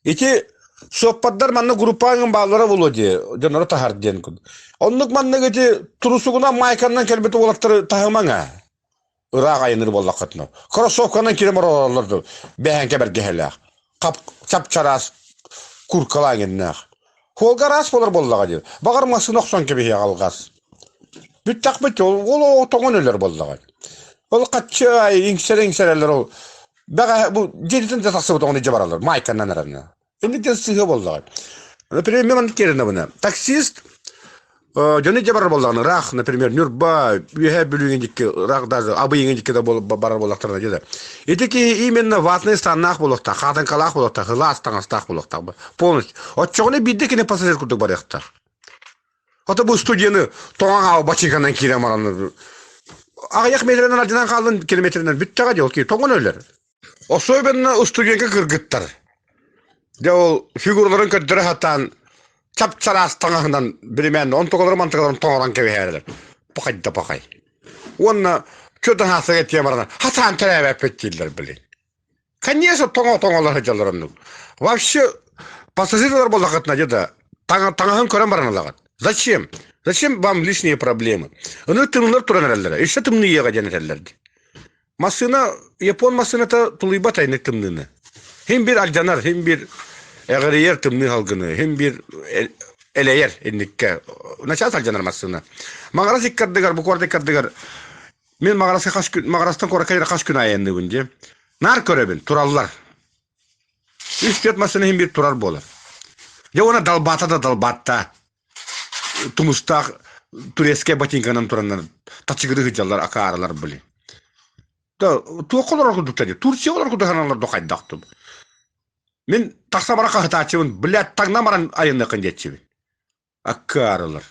ити соппаддар манна группаң баллары болу де, жанары тахар ден күн. Оннук манна гети турусугуна майканнан келбети олаттары тахымаңа. Ыраак айыныр боллақ қытны. Кроссовканан керем ораларды бәхенке бәрге хәләқ. Чап-чарас куркалаңыннақ. Холга рас болар боллаға деді. Бағар масын оқсан кебе алғас. Бүттақ бітті, ол тоңын өлер боллаға. Ол қатшы еңсер-еңсерлер ол. Бәға бұл жерден де тақсы бұтығын ете баралар. Майканнан арабына. Енді де сығы боллаға. Например, мен керіне бұны. Таксист Жаны жабар болдағын, рақ, например, нүрба, үйе бүлігендікке, рақ даже, абы еңендікке да барар болдақтарына деді. Етеки именно ватный станнақ болуқта, қатын қалақ болуқта, ғыла астақ болуқта. Полностью. От жоғыны биддекіне пассажир күрдік бар яқтар. Ота бұл студияны тоңаң ау бачинканнан кейлем араны. Ағаяқ метренен ардынан қалын километренен бүттіға де ол кей, тоңын өлер. Осой бәнна студиянға кіргіттар. Де ол фигурларын көттірі хаттан Чап-чарас таңағынан білімен, он тоғылар тоңыран кәве әрілер. Пақайда пақай. Онына көтін хасыға темарына, хасан тәрәбі әппеттейлер білін. Конечно, тоңалар жалар онның. Вообще, пассажирлар болақытына деді, таңағын көрен баран алағат. Зачем? Зачем вам лишние проблемы? Оны тымлар тұран әрілер, еще тымны еға ден әрілерді. Масына, япон масынаты тұлыйба тайны тымныны. Хем бір алжанар, хем бір Эгерьер тымны халгыны, хем бир элейер энникке. Начал салжанар массына. Магарас иккардыгар, букварда иккардыгар. Мен магарастан коракайра каш күн айынды бүнде. Нар көребін, тураллар. Үстет массына хем бир турар болар. Я она далбата да далбатта. Тумустақ туреске ботинканан тураннар. Тачыгыры хыджалар, акааралар были. Туақолар окудуктади. Турция олар кудаханалар докайдақтым. Мен тақса бара қағыт ачыбын, біләт таңна маран айынны қындетчебін. Аккарылар.